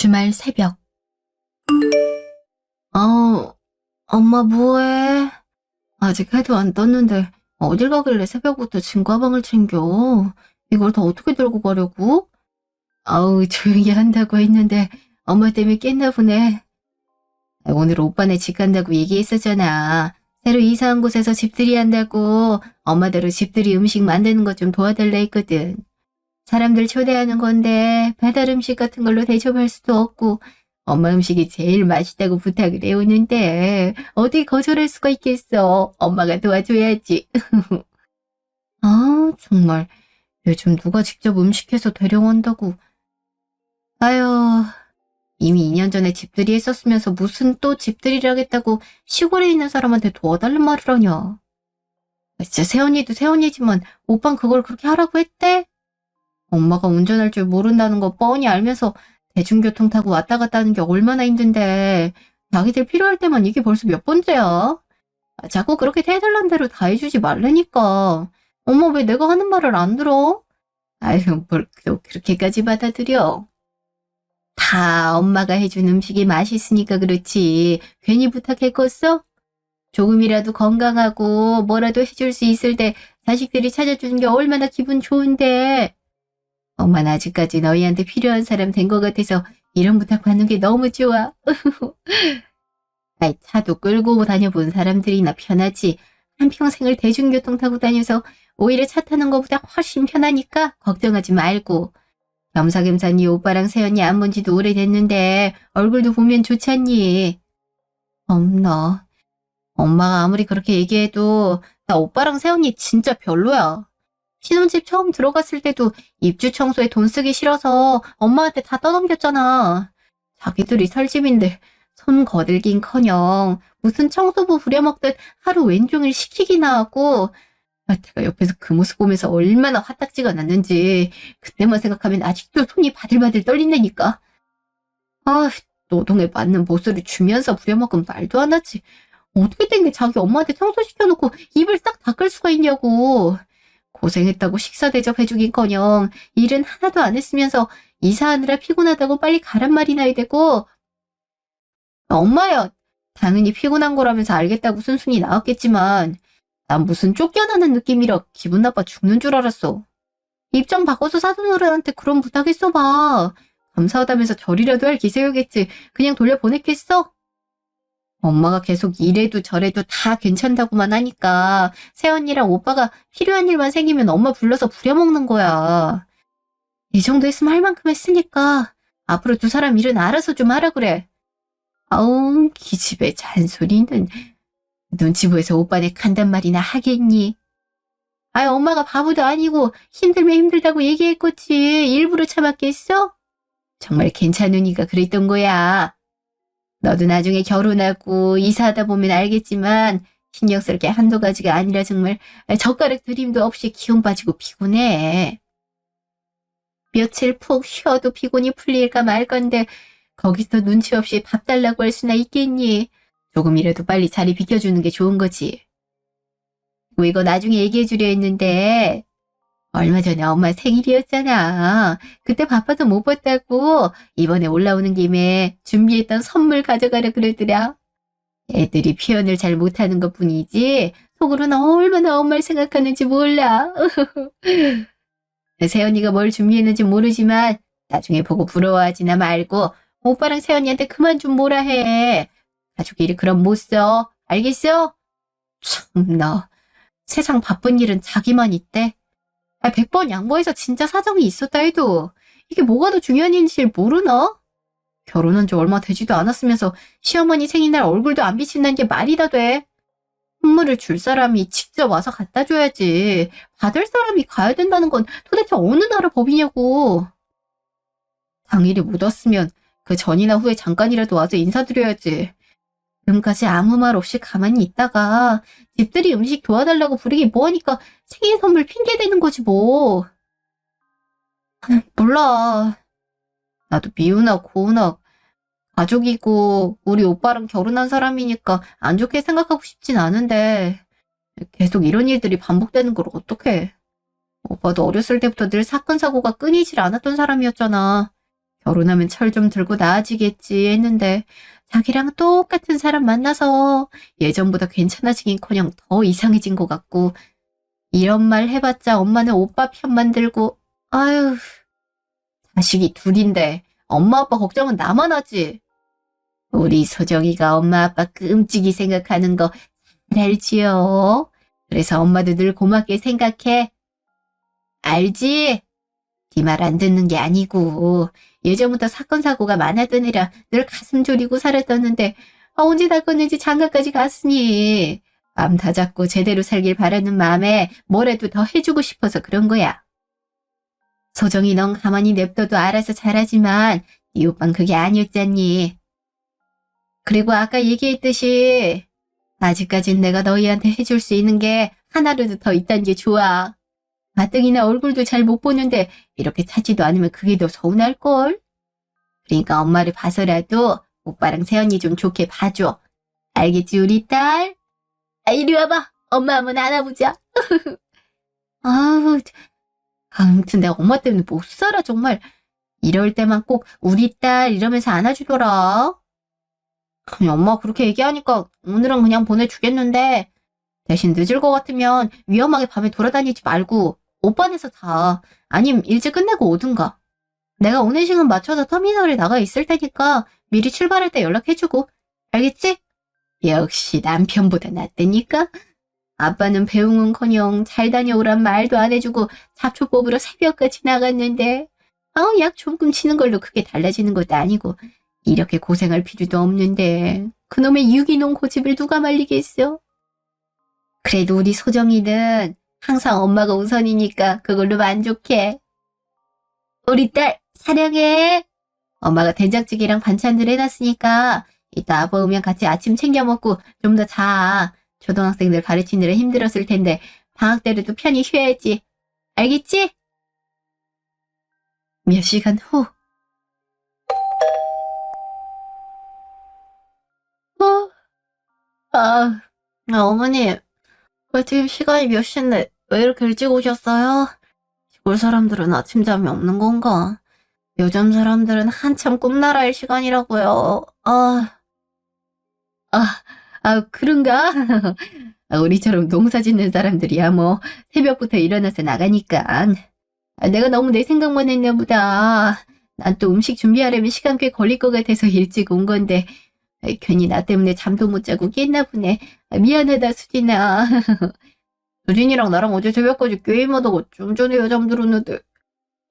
주말 새벽. 어, 엄마 뭐해? 아직 해도 안 떴는데 어딜 가길래 새벽부터 짐 가방을 챙겨? 이걸 다 어떻게 들고 가려고? 아우, 조용히 한다고 했는데 엄마 때문에 깼나 보네. 오늘 오빠네 집 간다고 얘기했었잖아. 새로 이사한 곳에서 집들이 한다고 엄마대로 집들이 음식 만드는 것 좀 도와달라 했거든. 사람들 초대하는 건데 배달 음식 같은 걸로 대접할 수도 없고 엄마 음식이 제일 맛있다고 부탁을 해오는데 어디 거절할 수가 있겠어. 엄마가 도와줘야지. 아, 정말 요즘 누가 직접 음식해서 데려온다고. 아유, 이미 2년 전에 집들이 했었으면서 무슨 또 집들이를 하겠다고 시골에 있는 사람한테 도와달란 말을 하냐. 진짜 새언니도 새언니지만 오빤 그걸 그렇게 하라고 했대? 엄마가 운전할 줄 모른다는 거 뻔히 알면서 대중교통 타고 왔다 갔다 하는 게 얼마나 힘든데 자기들 필요할 때만 이게 벌써 몇 번째야? 자꾸 그렇게 해달란 대로 다 해주지 말라니까. 엄마 왜 내가 하는 말을 안 들어? 아유, 뭘 또 그렇게까지 받아들여. 다 엄마가 해준 음식이 맛있으니까 그렇지. 괜히 부탁했겠어? 조금이라도 건강하고 뭐라도 해줄 수 있을 때 자식들이 찾아주는 게 얼마나 기분 좋은데. 엄마는 아직까지 너희한테 필요한 사람 된 것 같아서 이런 부탁 받는 게 너무 좋아. 아이, 차도 끌고 다녀본 사람들이나 편하지. 한평생을 대중교통 타고 다녀서 오히려 차 타는 것보다 훨씬 편하니까 걱정하지 말고. 겸사겸사 네 오빠랑 새언니 안 본 지도 오래됐는데 얼굴도 보면 좋잖니. 엄마, 엄마가 아무리 그렇게 얘기해도 나 오빠랑 새언니 진짜 별로야. 신혼집 처음 들어갔을 때도 입주 청소에 돈 쓰기 싫어서 엄마한테 다 떠넘겼잖아. 자기들이 살 집인데 손 거들긴커녕 무슨 청소부 부려먹듯 하루 왼종일 시키기나 하고. 내가 옆에서 그 모습 보면서 얼마나 화딱지가 났는지 그때만 생각하면 아직도 손이 바들바들 떨린다니까. 아, 노동에 맞는 보수를 주면서 부려먹으면 말도 안 하지. 어떻게 된 게 자기 엄마한테 청소시켜놓고 입을 싹 닦을 수가 있냐고. 고생했다고 식사 대접해주긴커녕 일은 하나도 안 했으면서 이사하느라 피곤하다고 빨리 가란 말이나 해야 되고. 엄마야, 당연히 피곤한 거라면서 알겠다고 순순히 나왔겠지만 난 무슨 쫓겨나는 느낌이라 기분 나빠 죽는 줄 알았어. 입장 바꿔서 사돈어른한테 그런 부탁했어봐. 감사하다면서 절이라도 할 기세였겠지. 그냥 돌려보냈겠어? 엄마가 계속 이래도 저래도 다 괜찮다고만 하니까 새언니랑 오빠가 필요한 일만 생기면 엄마 불러서 부려먹는 거야. 이 정도 했으면 할 만큼 했으니까 앞으로 두 사람 일은 알아서 좀 하라 그래. 아우, 기집애 잔소리는. 눈치 보여서 오빠네 간단 말이나 하겠니? 아이, 엄마가 바보도 아니고 힘들면 힘들다고 얘기했겠지. 일부러 참았겠어? 정말 괜찮으니까 그랬던 거야. 너도 나중에 결혼하고 이사하다 보면 알겠지만 신경 쓸 게 한두 가지가 아니라 정말 젓가락 들임도 없이 기운 빠지고 피곤해. 며칠 푹 쉬어도 피곤이 풀릴까 말 건데 거기서 눈치 없이 밥 달라고 할 수나 있겠니? 조금이라도 빨리 자리 비켜주는 게 좋은 거지. 뭐 이거 나중에 얘기해 주려 했는데 얼마 전에 엄마 생일이었잖아. 그때 바빠서 못 봤다고 이번에 올라오는 김에 준비했던 선물 가져가려 그러더라. 애들이 표현을 잘 못하는 것뿐이지 속으로는 얼마나 엄마를 생각하는지 몰라. 새언니가 뭘 준비했는지 모르지만 나중에 보고 부러워하지나 말고 오빠랑 새언니한테 그만 좀 뭐라 해. 가족끼리 그럼 못 써. 알겠어? 참나. 세상 바쁜 일은 자기만 있대. 100번 양보해서 진짜 사정이 있었다 해도 이게 뭐가 더 중요한 일인지 모르나? 결혼한 지 얼마 되지도 않았으면서 시어머니 생일날 얼굴도 안 비친다는 게 말이 다 돼. 선물을 줄 사람이 직접 와서 갖다 줘야지. 받을 사람이 가야 된다는 건 도대체 어느 나라 법이냐고. 당일이 못 왔으면 그 전이나 후에 잠깐이라도 와서 인사드려야지. 지금까지 아무 말 없이 가만히 있다가 집들이 음식 도와달라고 부르기 뭐하니까 생일 선물 핑계대는 거지 뭐. 몰라. 나도 미우나 고우나 가족이고 우리 오빠랑 결혼한 사람이니까 안 좋게 생각하고 싶진 않은데 계속 이런 일들이 반복되는 걸 어떡해. 오빠도 어렸을 때부터 늘 사건 사고가 끊이질 않았던 사람이었잖아. 결혼하면 철 좀 들고 나아지겠지 했는데 자기랑 똑같은 사람 만나서 예전보다 괜찮아지긴커녕 더 이상해진 것 같고 이런 말 해봤자 엄마는 오빠 편만 들고 아유 자식이 둘인데 엄마 아빠 걱정은 나만 하지. 우리 소정이가 엄마 아빠 끔찍이 생각하는 거 잘 알지요. 그래서 엄마도 늘 고맙게 생각해. 알지? 네 말 안 듣는 게 아니고 예전부터 사건 사고가 많았더니라 늘 가슴 졸이고 살았었는데 언제 다 컸는지 장가까지 갔으니 마음 다 잡고 제대로 살길 바라는 마음에 뭐라도 더 해주고 싶어서 그런 거야. 소정이 넌 가만히 냅둬도 알아서 잘하지만 네 오빤 그게 아니었잖니. 그리고 아까 얘기했듯이 아직까진 내가 너희한테 해줄 수 있는 게 하나라도 더 있다는 게 좋아. 가뜩이나 얼굴도 잘 못 보는데 이렇게 찾지도 않으면 그게 더 서운할걸? 그러니까 엄마를 봐서라도 오빠랑 세연이 좀 좋게 봐줘. 알겠지 우리 딸? 이리 와봐. 엄마 한번 안아보자. 아우, 아무튼 내가 엄마 때문에 못 살아 정말. 이럴 때만 꼭 우리 딸 이러면서 안아주더라. 그냥 엄마 그렇게 얘기하니까 오늘은 그냥 보내주겠는데 대신 늦을 것 같으면 위험하게 밤에 돌아다니지 말고 오빠네서 자. 아님 일찍 끝내고 오든가. 내가 오는 시간 맞춰서 터미널에 나가 있을 테니까 미리 출발할 때 연락해주고. 알겠지? 역시 남편보다 낫다니까? 아빠는 배웅은커녕 잘 다녀오란 말도 안 해주고 잡초 뽑으러 새벽까지 나갔는데 약 조금 치는 걸로 크게 달라지는 것도 아니고 이렇게 고생할 필요도 없는데 그놈의 유기농 고집을 누가 말리겠어? 그래도 우리 소정이는 항상 엄마가 우선이니까 그걸로 만족해. 우리 딸 사랑해. 엄마가 된장찌개랑 반찬들 해놨으니까 이따 아빠 오면 같이 아침 챙겨 먹고 좀 더 자. 초등학생들 가르치느라 힘들었을 텐데 방학 때라도 편히 쉬어야지. 알겠지? 몇 시간 후. 어머니, 왜 지금 시간이 몇 시인데 왜 이렇게 일찍 오셨어요? 시골 사람들은 아침잠이 없는 건가? 요즘 사람들은 한참 꿈나라일 시간이라고요. 그런가? 우리처럼 농사 짓는 사람들이야 뭐 새벽부터 일어나서 나가니까. 내가 너무 내 생각만 했나 보다. 난 또 음식 준비하려면 시간 꽤 걸릴 것 같아서 일찍 온 건데 괜히 나 때문에 잠도 못 자고 깼나 보네. 미안하다 수진아. 수진이랑 나랑 어제 새벽까지 게임하다가 좀 전에 잠들었는데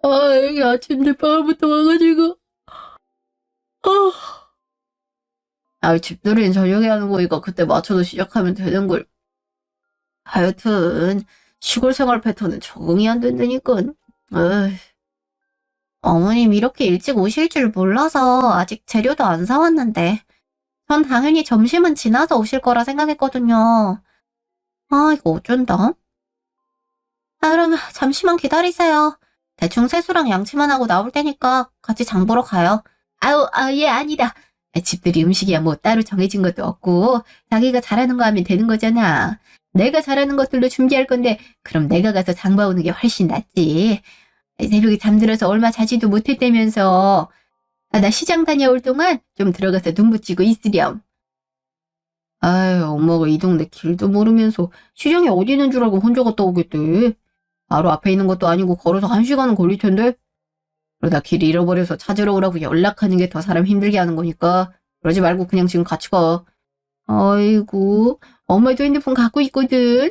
여기 아침에 밤부터 와가지고 집들이는 저녁에 하는 거니까 그때 맞춰서 시작하면 되는 걸. 하여튼 시골 생활 패턴은 적응이 안 된다니까. 어머님 이렇게 일찍 오실 줄 몰라서 아직 재료도 안 사왔는데 전 당연히 점심은 지나서 오실 거라 생각했거든요. 이거 어쩐다. 그럼 잠시만 기다리세요. 대충 세수랑 양치만 하고 나올 테니까 같이 장 보러 가요. 예, 아니다. 집들이 음식이야 뭐 따로 정해진 것도 없고 자기가 잘하는 거 하면 되는 거잖아. 내가 잘하는 것들로 준비할 건데 그럼 내가 가서 장 봐오는 게 훨씬 낫지. 새벽에 잠들어서 얼마 자지도 못했다면서. 나 시장 다녀올 동안 좀 들어가서 눈 붙이고 있으렴. 엄마가 이 동네 길도 모르면서 시장이 어디 있는 줄 알고 혼자 갔다 오겠대. 바로 앞에 있는 것도 아니고 걸어서 1시간은 걸릴 텐데. 그러다 길 잃어버려서 찾으러 오라고 연락하는 게 더 사람 힘들게 하는 거니까 그러지 말고 그냥 지금 같이 가. 아이고, 엄마도 핸드폰 갖고 있거든.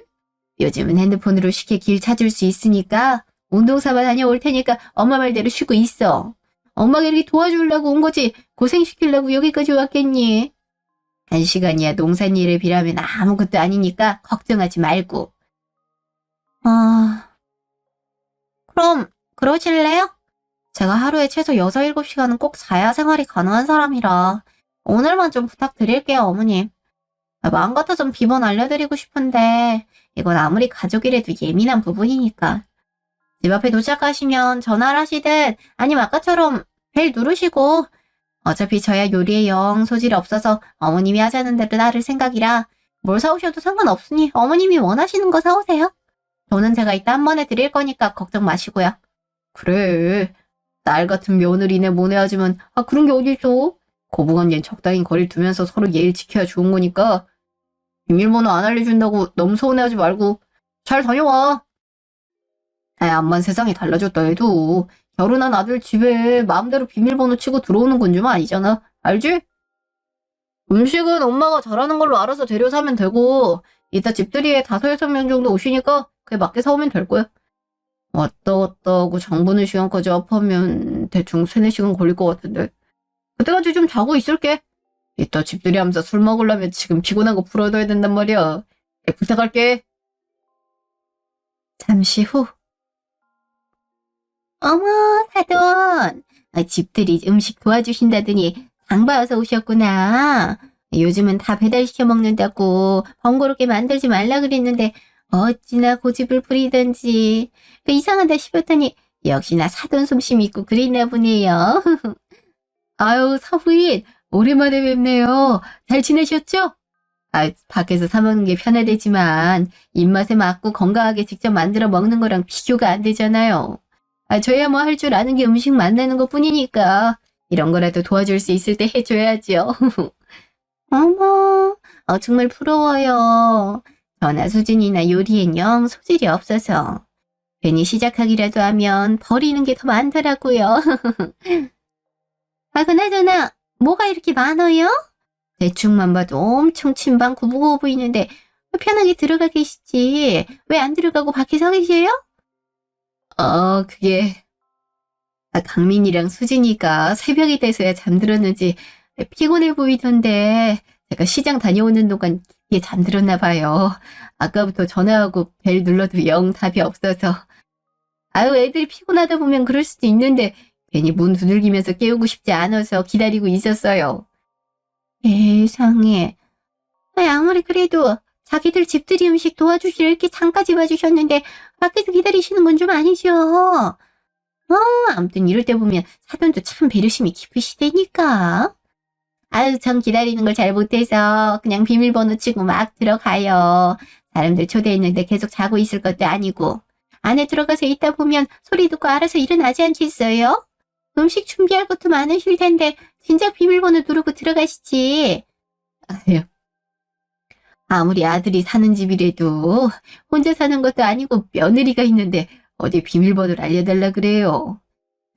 요즘은 핸드폰으로 쉽게 길 찾을 수 있으니까 운동삼아 다녀올 테니까 엄마 말대로 쉬고 있어. 엄마가 이렇게 도와주려고 온 거지 고생시키려고 여기까지 왔겠니? 1시간이야 농산일을 비라면 아무것도 아니니까 걱정하지 말고. 그럼 그러실래요? 제가 하루에 최소 6, 7시간은 꼭 자야 생활이 가능한 사람이라 오늘만 좀 부탁드릴게요, 어머님. 마음 같아선 비번 알려드리고 싶은데 이건 아무리 가족이라도 예민한 부분이니까. 집 앞에 도착하시면 전화를 하시든 아니면 아까처럼 벨 누르시고 어차피 저야 요리에 영 소질이 없어서 어머님이 하자는 대로 따를 생각이라 뭘 사오셔도 상관없으니 어머님이 원하시는 거 사오세요. 돈은 제가 이따 한 번에 드릴 거니까 걱정 마시고요. 그래. 딸 같은 며느리네 모내하지만 그런 게 어딨어? 고부간jen 적당히 거리를 두면서 서로 예의를 지켜야 좋은 거니까 비밀번호 안 알려준다고 너무 서운해하지 말고 잘 다녀와. 암만 세상이 달라졌다 해도 결혼한 아들 집에 마음대로 비밀번호 치고 들어오는 건 좀 아니잖아. 알지? 음식은 엄마가 잘하는 걸로 알아서 재료 사면 되고 이따 집들이에 5-6명 정도 오시니까 그에 맞게 사오면 될 거야. 왔다 갔다 하고 장 보는 시간까지 합하면 대충 3-4시간 걸릴 것 같은데 그때까지 좀 자고 있을게. 이따 집들이 하면서 술 먹으려면 지금 피곤한 거 풀어둬야 된단 말이야. 부탁할게. 잠시 후. 어머, 사돈. 집들이 음식 도와주신다더니 장 봐서 오셨구나. 요즘은 다 배달시켜 먹는다고 번거롭게 만들지 말라 그랬는데 어찌나 고집을 부리던지 이상하다 싶었더니 역시나 사돈 솜씨 있고 그랬나 보네요. 아유, 사부인 오랜만에 뵙네요. 잘 지내셨죠? 밖에서 사 먹는 게 편하대지만 입맛에 맞고 건강하게 직접 만들어 먹는 거랑 비교가 안 되잖아요. 저야 뭐 할 줄 아는 게 음식 만드는 것 뿐이니까 이런 거라도 도와줄 수 있을 때 해줘야죠. 어머, 정말 부러워요. 저나 수진이나 요리엔 영 소질이 없어서 괜히 시작하기라도 하면 버리는 게 더 많더라고요. 그나저나 뭐가 이렇게 많아요? 대충만 봐도 엄청 침방 구부고 보이는데 편하게 들어가 계시지. 왜 안 들어가고 밖에 서 계세요? 그게 강민이랑 수진이가 새벽이 돼서야 잠들었는지 피곤해 보이던데 제가 시장 다녀오는 동안 깊게 잠들었나 봐요. 아까부터 전화하고 벨 눌러도 영 답이 없어서. 애들이 피곤하다 보면 그럴 수도 있는데 괜히 문 두들기면서 깨우고 싶지 않아서 기다리고 있었어요. 세상에. 아무리 그래도 자기들 집들이 음식 도와주시려 이렇게 장까지 봐주셨는데 밖에서 기다리시는 건 좀 아니죠? 아무튼 이럴 때 보면 사돈도 참 배려심이 깊으시다니까. 전 기다리는 걸 잘 못해서 그냥 비밀번호 치고 막 들어가요. 사람들 초대했는데 계속 자고 있을 것도 아니고. 안에 들어가서 있다 보면 소리 듣고 알아서 일어나지 않겠어요? 음식 준비할 것도 많으실 텐데 진작 비밀번호 누르고 들어가시지. 아무리 아들이 사는 집이라도 혼자 사는 것도 아니고 며느리가 있는데 어디 비밀번호를 알려달라 그래요.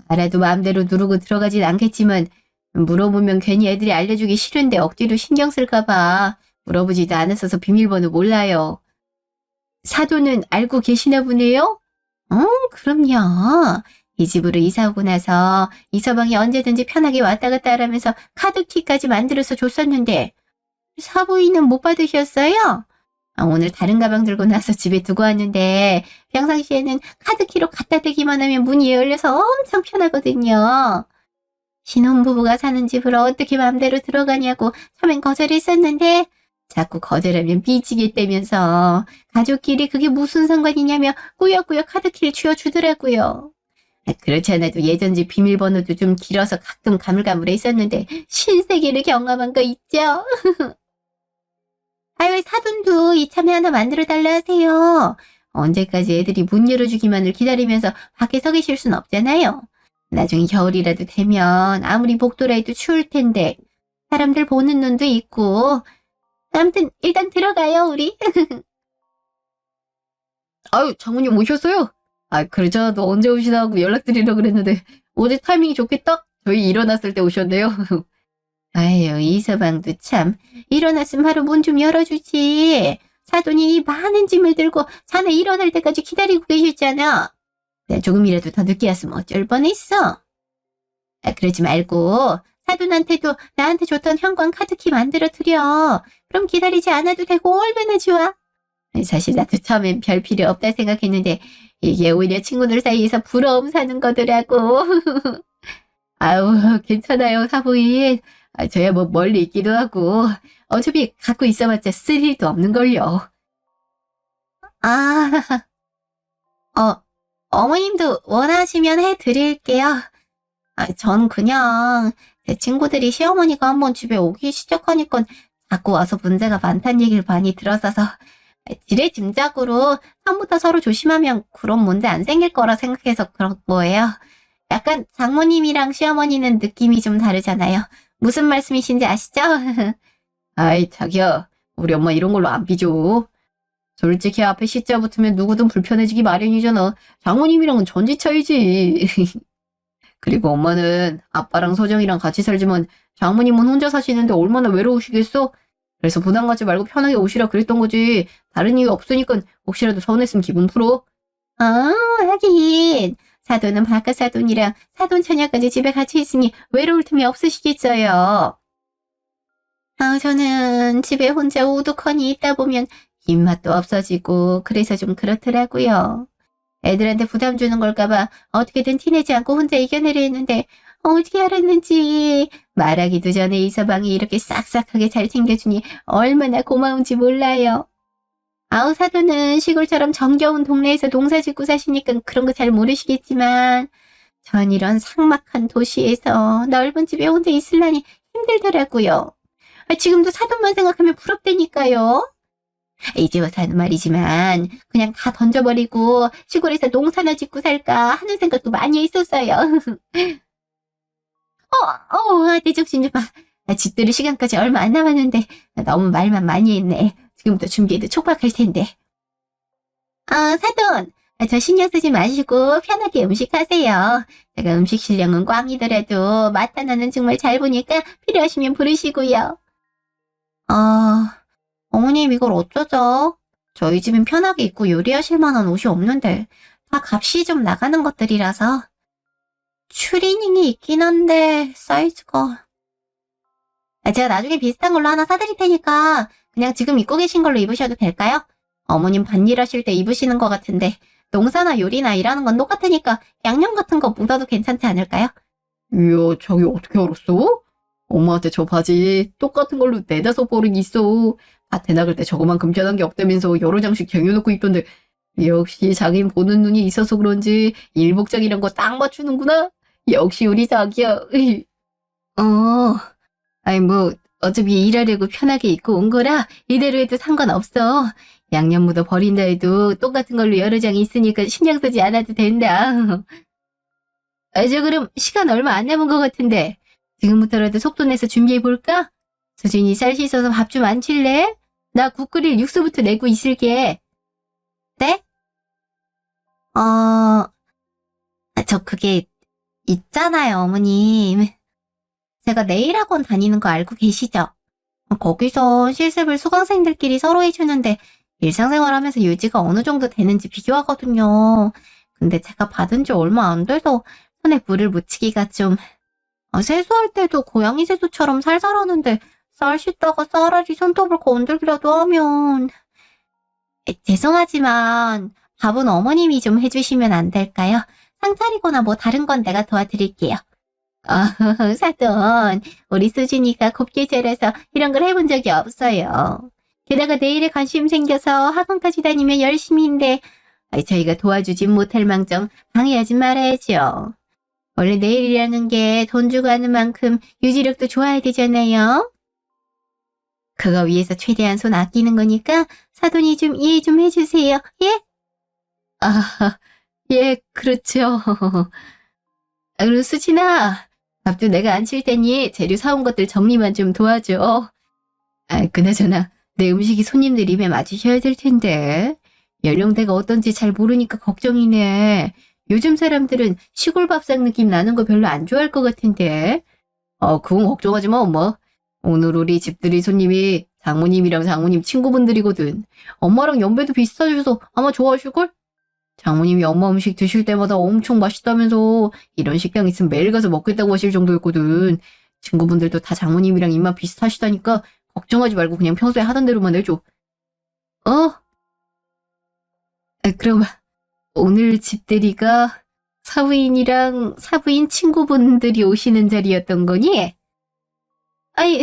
알아도 마음대로 누르고 들어가진 않겠지만 물어보면 괜히 애들이 알려주기 싫은데 억지로 신경 쓸까봐 물어보지도 않았어서 비밀번호 몰라요. 사돈은 알고 계시나 보네요? 그럼요. 이 집으로 이사 오고 나서 이 서방이 언제든지 편하게 왔다 갔다 하라면서 카드키까지 만들어서 줬었는데 사부인은 못 받으셨어요? 오늘 다른 가방 들고 나서 집에 두고 왔는데 평상시에는 카드키로 갖다 대기만 하면 문이 열려서 엄청 편하거든요. 신혼부부가 사는 집으로 어떻게 마음대로 들어가냐고 처음엔 거절했었는데 자꾸 거절하면 삐지겠다면서 가족끼리 그게 무슨 상관이냐며 꾸역꾸역 카드키를 쥐어주더라고요. 그렇지 않아도 예전 집 비밀번호도 좀 길어서 가끔 가물가물했었는데 신세계를 경험한 거 있죠? 사돈도 이참에 하나 만들어달라 하세요. 언제까지 애들이 문 열어주기만을 기다리면서 밖에 서 계실 순 없잖아요. 나중에 겨울이라도 되면 아무리 복도라 해도 추울 텐데 사람들 보는 눈도 있고. 아무튼 일단 들어가요 우리. 장모님 오셨어요? 그러잖아도 언제 오시나 하고 연락드리려고 그랬는데 어제 타이밍이 좋게 딱 저희 일어났을 때 오셨네요. 이 서방도 참. 일어났으면 하루 문 좀 열어주지. 사돈이 많은 짐을 들고 자네 일어날 때까지 기다리고 계셨잖아. 내가 조금이라도 더 늦게 왔으면 어쩔 뻔했어. 그러지 말고 사돈한테도 나한테 줬던 현관 카드키 만들어 드려. 그럼 기다리지 않아도 되고 얼마나 좋아. 사실 나도 처음엔 별 필요 없다 생각했는데 이게 오히려 친구들 사이에서 부러움 사는 거더라고. 괜찮아요 사부인. 저야 뭐 멀리 있기도 하고 어차피 갖고 있어봤자 쓸 일도 없는걸요. 어머님도 원하시면 해드릴게요. 전 그냥 제 친구들이 시어머니가 한번 집에 오기 시작하니까 자꾸 와서 문제가 많다는 얘기를 많이 들었어서 지레 짐작으로 처음부터 서로 조심하면 그런 문제 안 생길 거라 생각해서 그런 거예요. 약간 장모님이랑 시어머니는 느낌이 좀 다르잖아요. 무슨 말씀이신지 아시죠? 아이, 자기야. 우리 엄마 이런 걸로 안 삐져. 솔직히 앞에 시자 붙으면 누구든 불편해지기 마련이잖아. 장모님이랑은 천지차이지. 그리고 엄마는 아빠랑 서정이랑 같이 살지만 장모님은 혼자 사시는데 얼마나 외로우시겠어? 그래서 부담 갖지 말고 편하게 오시라 그랬던 거지. 다른 이유 없으니까 혹시라도 서운했으면 기분 풀어. 아, 하긴. 사돈은 바깥 사돈이랑 사돈 처녀까지 집에 같이 있으니 외로울 틈이 없으시겠어요. 저는 집에 혼자 우두커니 있다 보면 입맛도 없어지고 그래서 좀 그렇더라고요. 애들한테 부담 주는 걸까봐 어떻게든 티내지 않고 혼자 이겨내려 했는데 어떻게 알았는지 말하기도 전에 이 서방이 이렇게 싹싹하게 잘 챙겨주니 얼마나 고마운지 몰라요. 아우 사돈은 시골처럼 정겨운 동네에서 농사 짓고 사시니까 그런 거 잘 모르시겠지만 전 이런 삭막한 도시에서 넓은 집에 혼자 있으려니 힘들더라고요. 지금도 사돈만 생각하면 부럽다니까요. 이제 와서는 말이지만 그냥 다 던져버리고 시골에서 농사나 짓고 살까 하는 생각도 많이 했었어요. 내 정신 좀 봐. 집들이 시간까지 얼마 안 남았는데 너무 말만 많이 했네. 지금부터 준비해도 촉박할 텐데. 사돈. 저 신경 쓰지 마시고 편하게 음식하세요. 제가 음식 실력은 꽝이더라도 맛 하나는 정말 잘 보니까 필요하시면 부르시고요. 어머님 이걸 어쩌죠? 저희 집은 편하게 입고 요리하실 만한 옷이 없는데 다 값이 좀 나가는 것들이라서. 추리닝이 있긴 한데 사이즈가. 제가 나중에 비슷한 걸로 하나 사드릴 테니까 그냥 지금 입고 계신 걸로 입으셔도 될까요? 어머님 밭일 하실 때 입으시는 것 같은데 농사나 요리나 일하는 건 똑같으니까 양념 같은 거 묻어도 괜찮지 않을까요? 이야, 자기 어떻게 알았어? 엄마한테 저 바지 똑같은 걸로 4-5벌은 있어. 밭에 나갈 때 저거만큼 편한 게 없다면서 여러 장씩 쟁여놓고 입던데 역시 자긴 보는 눈이 있어서 그런지 일복장이란 거 딱 맞추는구나. 역시 우리 자기야. 아니 뭐 어차피 일하려고 편하게 입고 온 거라 이대로 해도 상관없어. 양념 묻어 버린다 해도 똑같은 걸로 여러 장 있으니까 신경 쓰지 않아도 된다. 저 그럼 시간 얼마 안 남은 것 같은데 지금부터라도 속도 내서 준비해볼까? 수진이 쌀 씻어서 밥 좀 안 칠래? 나 국 끓일 육수부터 내고 있을게. 네? 저 그게 있잖아요, 어머님. 제가 네일학원 다니는 거 알고 계시죠? 거기서 실습을 수강생들끼리 서로 해주는데 일상생활 하면서 유지가 어느 정도 되는지 비교하거든요. 근데 제가 받은 지 얼마 안 돼서 손에 물을 묻히기가 좀... 세수할 때도 고양이 세수처럼 살살 하는데 쌀 씻다가 쌀알이 손톱을 건들기라도 하면... 죄송하지만 밥은 어머님이 좀 해주시면 안 될까요? 상 차리거나 뭐 다른 건 내가 도와드릴게요. 사돈, 우리 수진이가 곱게 자라서 이런 걸 해본 적이 없어요. 게다가 내일에 관심 생겨서 학원까지 다니면 열심히인데 저희가 도와주진 못할 망정 방해하지 말아야죠. 원래 내일이라는 게 돈 주고 하는 만큼 유지력도 좋아야 되잖아요. 그거 위해서 최대한 손 아끼는 거니까 사돈이 좀 이해 좀 해주세요. 예? 예, 그렇죠. 그리고 수진아, 밥도 내가 안 칠 테니 재료 사온 것들 정리만 좀 도와줘. 그나저나 내 음식이 손님들 입에 맞으셔야 될 텐데. 연령대가 어떤지 잘 모르니까 걱정이네. 요즘 사람들은 시골 밥상 느낌 나는 거 별로 안 좋아할 것 같은데. 그건 걱정하지 마, 엄마. 오늘 우리 집들이 손님이 장모님이랑 장모님 친구분들이거든. 엄마랑 연배도 비슷하셔서 아마 좋아하실걸? 장모님이 엄마 음식 드실 때마다 엄청 맛있다면서 이런 식당 있으면 매일 가서 먹겠다고 하실 정도였거든. 친구분들도 다 장모님이랑 입맛 비슷하시다니까 걱정하지 말고 그냥 평소에 하던 대로만 해줘. 그럼 오늘 집들이가 사부인이랑 사부인 친구분들이 오시는 자리였던 거니?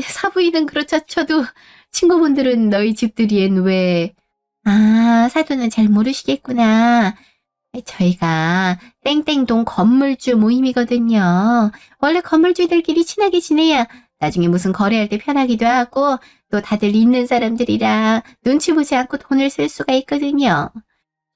사부인은 그렇자 쳐도 친구분들은 너희 집들이엔 왜... 사돈은 잘 모르시겠구나. 저희가 땡땡동 건물주 모임이거든요. 원래 건물주들끼리 친하게 지내야 나중에 무슨 거래할 때 편하기도 하고 또 다들 있는 사람들이라 눈치 보지 않고 돈을 쓸 수가 있거든요.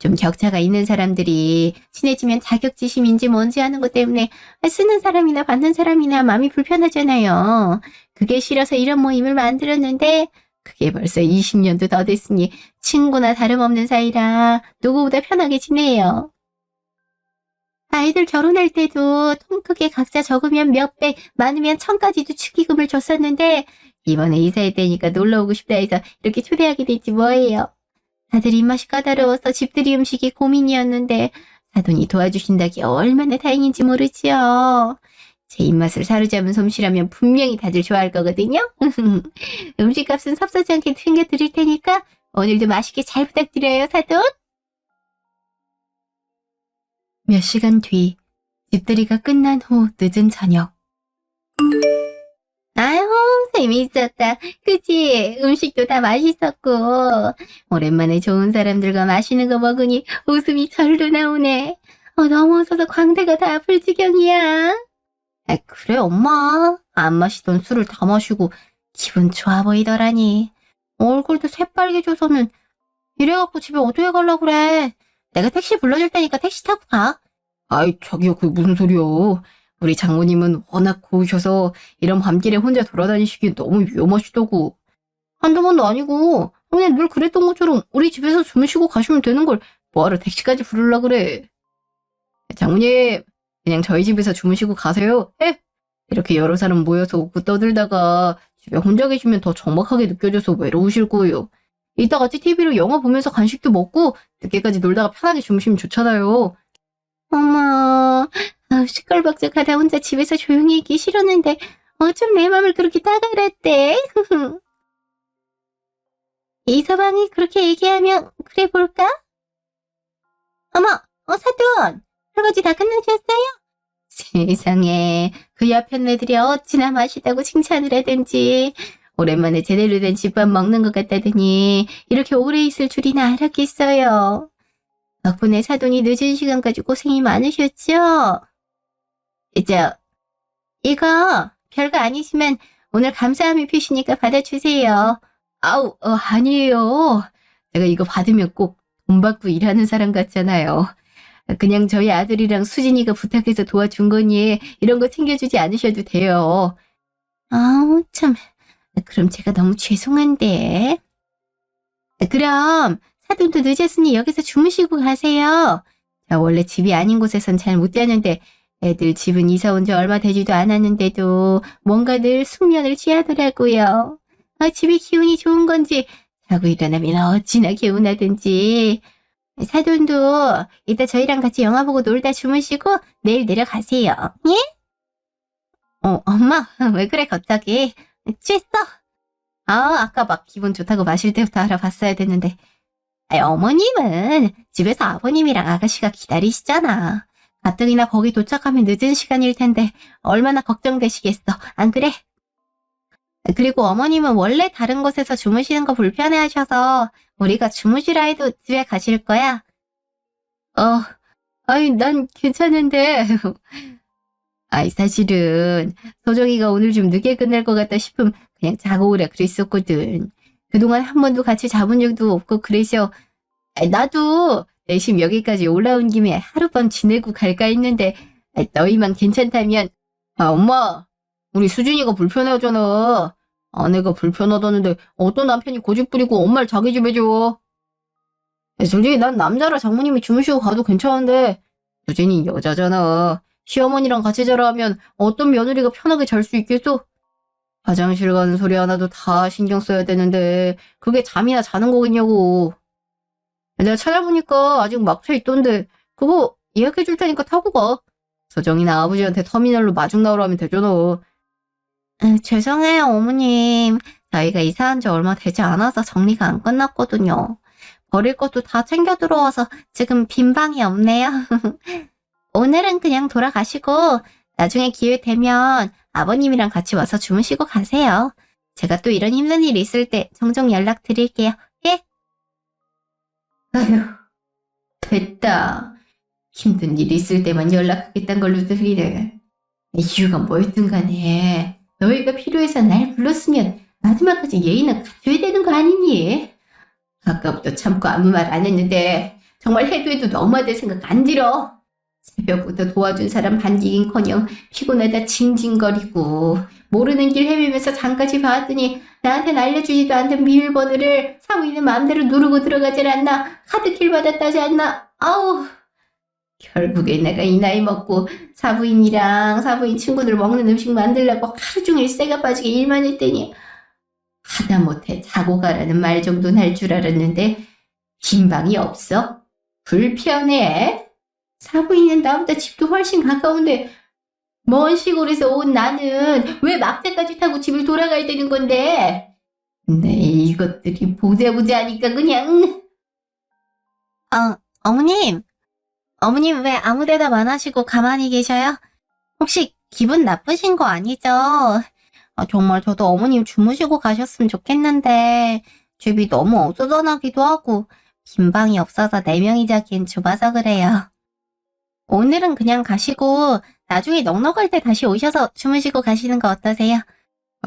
좀 격차가 있는 사람들이 친해지면 자격지심인지 뭔지 하는 것 때문에 쓰는 사람이나 받는 사람이나 마음이 불편하잖아요. 그게 싫어서 이런 모임을 만들었는데 그게 벌써 20년도 더 됐으니 친구나 다름없는 사이라 누구보다 편하게 지내요. 아이들 결혼할 때도 통 크게 각자 적으면 몇백, 많으면 1000까지도 축의금을 줬었는데 이번에 이사했다니까 놀러 오고 싶다 해서 이렇게 초대하게 됐지 뭐예요. 다들 입맛이 까다로워서 집들이 음식이 고민이었는데 사돈이 도와주신다기 얼마나 다행인지 모르지요. 제 입맛을 사로잡은 솜씨라면 분명히 다들 좋아할 거거든요. 음식값은 섭섭지 않게 챙겨드릴 테니까 오늘도 맛있게 잘 부탁드려요, 사돈. 몇 시간 뒤, 집들이가 끝난 후 늦은 저녁. 아유, 재미있었다. 그치? 음식도 다 맛있었고. 오랜만에 좋은 사람들과 맛있는 거 먹으니 웃음이 절로 나오네. 너무 웃어서 광대가 다 아플 지경이야. 그래, 엄마. 안 마시던 술을 다 마시고 기분 좋아 보이더라니. 얼굴도 새빨개져서는 이래갖고 집에 어떻게 가려고 그래. 내가 택시 불러줄 테니까 택시 타고 가. 아이, 저기요, 그게 무슨 소리요. 우리 장모님은 워낙 고우셔서 이런 밤길에 혼자 돌아다니시기 너무 위험하시다고. 한두 번도 아니고 그냥 늘 그랬던 것처럼 우리 집에서 주무시고 가시면 되는 걸 뭐하러 택시까지 부르려 그래. 장모님, 그냥 저희 집에서 주무시고 가세요. 에? 이렇게 여러 사람 모여서 웃고 떠들다가 집에 혼자 계시면 더 적막하게 느껴져서 외로우실 거예요. 이따 같이 TV로 영화 보면서 간식도 먹고 늦게까지 놀다가 편하게 주무시면 좋잖아요. 어머, 시끌벅적하다 혼자 집에서 조용히 있기 싫었는데 어쩜 내 맘을 그렇게 따가렸대. 이서방이 그렇게 얘기하면 그래 볼까? 어머, 사돈, 설거지 다 끝나셨어요? 세상에, 그 옆엔 애들이 어찌나 맛있다고 칭찬을 하든지 오랜만에 제대로 된 집밥 먹는 것 같다더니 이렇게 오래 있을 줄이나 알았겠어요. 덕분에 사돈이 늦은 시간까지 고생이 많으셨죠? 이거 별거 아니지만 오늘 감사함의 표시니까 받아주세요. 아우, 아니에요. 제가 이거 받으면 꼭 돈 받고 일하는 사람 같잖아요. 그냥 저희 아들이랑 수진이가 부탁해서 도와준 거니 이런 거 챙겨주지 않으셔도 돼요. 아우, 참. 그럼 제가 너무 죄송한데. 그럼 사돈도 늦었으니 여기서 주무시고 가세요. 자, 원래 집이 아닌 곳에선 잘 못 자는데 애들 집은 이사 온 지 얼마 되지도 않았는데도 뭔가 늘 숙면을 취하더라고요. 집이 기운이 좋은 건지 자고 일어나면 어찌나 개운하든지. 사돈도 이따 저희랑 같이 영화 보고 놀다 주무시고 내일 내려가세요. 예? 엄마, 왜 그래 갑자기? 취했어? 아까 막 기분 좋다고 마실 때부터 알아봤어야 됐는데. 어머님은 집에서 아버님이랑 아가씨가 기다리시잖아. 가뜩이나 거기 도착하면 늦은 시간일 텐데 얼마나 걱정되시겠어. 안 그래? 그리고 어머님은 원래 다른 곳에서 주무시는 거 불편해하셔서 우리가 주무시라 해도 집에 가실 거야. 아니, 난 괜찮은데. 사실은 소정이가 오늘 좀 늦게 끝날 것 같다 싶으면 그냥 자고 오라 그랬었거든. 그동안 한 번도 같이 자본 적도 없고 그래서 나도 내심 여기까지 올라온 김에 하룻밤 지내고 갈까 했는데 너희만 괜찮다면. 엄마, 우리 수진이가 불편해하잖아. 아내가 불편하다는데 어떤 남편이 고집 부리고 엄마를 자기 집에 줘. 솔직히 난 남자라 장모님이 주무시고 가도 괜찮은데 수진이 여자잖아. 시어머니랑 같이 자라 하면 어떤 며느리가 편하게 잘 수 있겠어? 화장실 가는 소리 하나도 다 신경 써야 되는데 그게 잠이나 자는 거겠냐고. 내가 찾아보니까 아직 막혀 있던데 그거 예약해 줄 테니까 타고 가. 서정이나 아버지한테 터미널로 마중 나오라면 되잖아. 죄송해요, 어머님. 저희가 이사한 지 얼마 되지 않아서 정리가 안 끝났거든요. 버릴 것도 다 챙겨 들어와서 지금 빈 방이 없네요. 오늘은 그냥 돌아가시고 나중에 기회 되면 아버님이랑 같이 와서 주무시고 가세요. 제가 또 이런 힘든 일 있을 때 종종 연락드릴게요. 예? 아휴, 됐다. 힘든 일 있을 때만 연락하겠다는 걸로 들리네. 이유가 뭐였든 간에 너희가 필요해서 날 불렀으면 마지막까지 예의는 갖춰야 되는 거 아니니? 아까부터 참고 아무 말 안 했는데 정말 해도 해도 너무하다 생각 안 들어. 새벽부터 도와준 사람 반기긴커녕 피곤하다 징징거리고 모르는 길 헤매면서 장까지 봤더니 나한텐 알려주지도 않던 비밀번호를 사무이는 마음대로 누르고 들어가질 않나. 카드킬 받았다지 않나. 아우. 결국에 내가 이 나이 먹고 사부인이랑 사부인 친구들 먹는 음식 만들려고 하루 종일 쇠가 빠지게 일만 했더니 하다못해 자고 가라는 말 정도는 할 줄 알았는데 빈 방이 없어? 불편해. 사부인은 나보다 집도 훨씬 가까운데 먼 시골에서 온 나는 왜 막대까지 타고 집을 돌아가야 되는 건데? 네, 이것들이 보자 하니까 그냥. 어머님 왜 아무 대답 안 하시고 가만히 계셔요? 혹시 기분 나쁘신 거 아니죠? 정말 저도 어머님 주무시고 가셨으면 좋겠는데 집이 너무 어수선하기도 하고 빈 방이 없어서 4명이 자기엔 좁아서 그래요. 오늘은 그냥 가시고 나중에 넉넉할 때 다시 오셔서 주무시고 가시는 거 어떠세요?